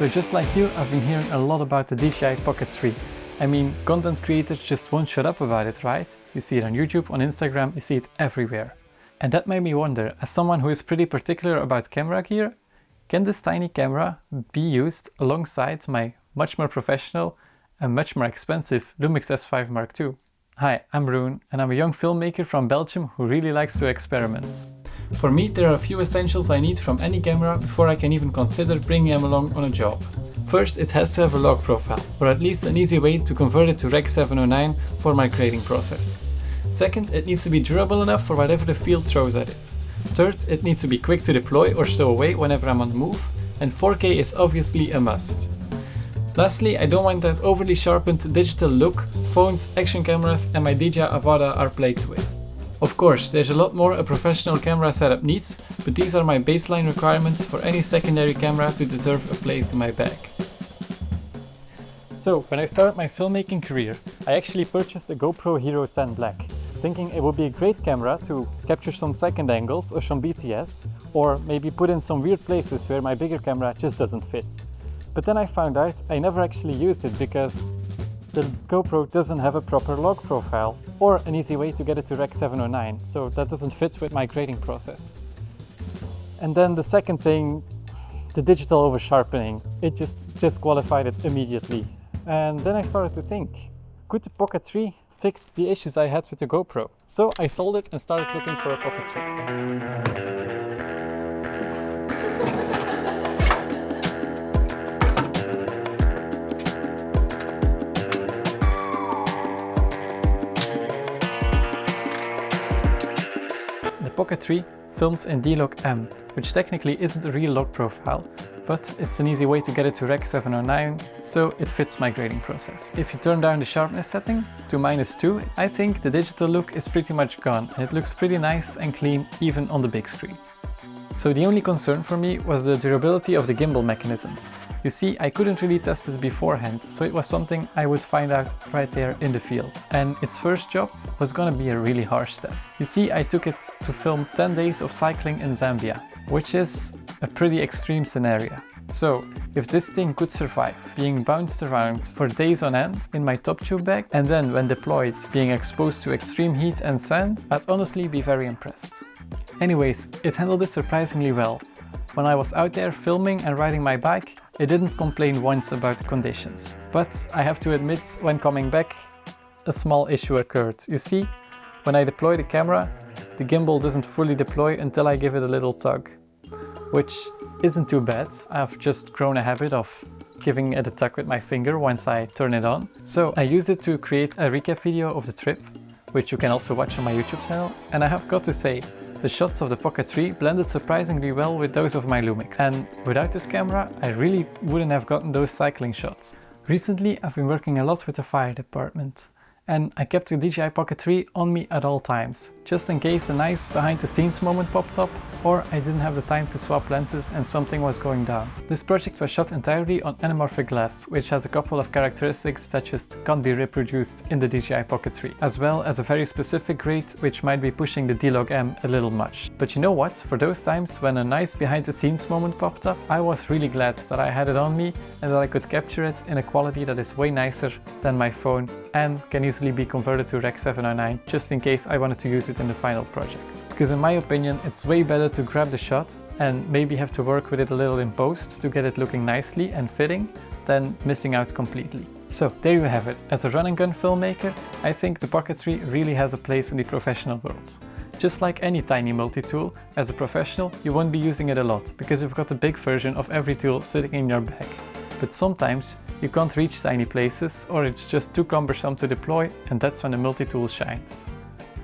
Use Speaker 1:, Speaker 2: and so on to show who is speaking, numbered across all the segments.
Speaker 1: So just like you, I've been hearing a lot about the DJI Pocket 3. I mean, content creators just won't shut up about it, right? You see it on YouTube, on Instagram, you see it everywhere. And that made me wonder, as someone who is pretty particular about camera gear, can this tiny camera be used alongside my much more professional and much more expensive Lumix S5 Mark II? Hi, I'm Rune, and I'm a young filmmaker from Belgium who really likes to experiment. For me, there are a few essentials I need from any camera before I can even consider bringing them along on a job. First, it has to have a log profile, or at least an easy way to convert it to Rec 709 for my grading process. Second, it needs to be durable enough for whatever the field throws at it. Third, it needs to be quick to deploy or stow away whenever I'm on the move, and 4K is obviously a must. Lastly, I don't want that overly sharpened digital look phones, action cameras and my DJI Avada are plagued with. Of course, there's a lot more a professional camera setup needs, but these are my baseline requirements for any secondary camera to deserve a place in my bag. So, when I started my filmmaking career, I actually purchased a GoPro Hero 10 Black, thinking it would be a great camera to capture some second angles or some BTS, or maybe put in some weird places where my bigger camera just doesn't fit. But then I found out I never actually used it because the GoPro doesn't have a proper log profile or an easy way to get it to Rec 709, so that doesn't fit with my grading process. And then the second thing, the digital over sharpening, it just disqualified it immediately. And then I started to think, could the Pocket 3 fix the issues I had with the GoPro? So I sold it and started looking for a Pocket 3. The Pocket 3 films in D-Log-M, which technically isn't a real log profile, but it's an easy way to get it to Rec 709, so it fits my grading process. If you turn down the sharpness setting to -2, I think the digital look is pretty much gone and it looks pretty nice and clean even on the big screen. So the only concern for me was the durability of the gimbal mechanism. You see, I couldn't really test this beforehand, so it was something I would find out right there in the field. And its first job was gonna be a really harsh step. You see, I took it to film 10 days of cycling in Zambia, which is a pretty extreme scenario. So, if this thing could survive being bounced around for days on end in my top tube bag, and then when deployed being exposed to extreme heat and sand, I'd honestly be very impressed. Anyways, it handled it surprisingly well. When I was out there filming and riding my bike, it didn't complain once about the conditions. But I have to admit, when coming back, a small issue occurred. You see, when I deploy the camera, the gimbal doesn't fully deploy until I give it a little tug. Which isn't too bad. I've just grown a habit of giving it a tug with my finger once I turn it on. So I used it to create a recap video of the trip, which you can also watch on my YouTube channel. And I have got to say, the shots of the Pocket 3 blended surprisingly well with those of my Lumix. And without this camera, I really wouldn't have gotten those cycling shots. Recently, I've been working a lot with the fire department. And I kept the DJI Pocket 3 on me at all times, just in case a nice behind the scenes moment popped up, or I didn't have the time to swap lenses and something was going down. This project was shot entirely on anamorphic glass, which has a couple of characteristics that just can't be reproduced in the DJI Pocket 3, as well as a very specific grade which might be pushing the D-Log-M a little much. But you know what, for those times when a nice behind the scenes moment popped up, I was really glad that I had it on me and that I could capture it in a quality that is way nicer than my phone and can easily be converted to Rec 709 just in case I wanted to use it in the final project. Because in my opinion, it's way better to grab the shot and maybe have to work with it a little in post to get it looking nicely and fitting than missing out completely. So there you have it. As a run and gun filmmaker, I think the Pocket 3 really has a place in the professional world. Just like any tiny multi-tool, as a professional you won't be using it a lot because you've got a big version of every tool sitting in your bag. But sometimes you can't reach tiny places or it's just too cumbersome to deploy, and that's when the multi-tool shines.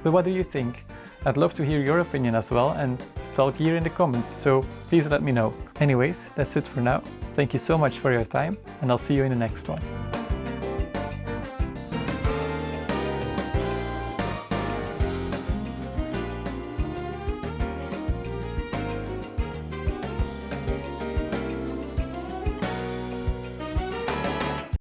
Speaker 1: But what do you think? I'd love to hear your opinion as well and talk here in the comments, so please let me know. Anyways, that's it for now. Thank you so much for your time and I'll see you in the next one.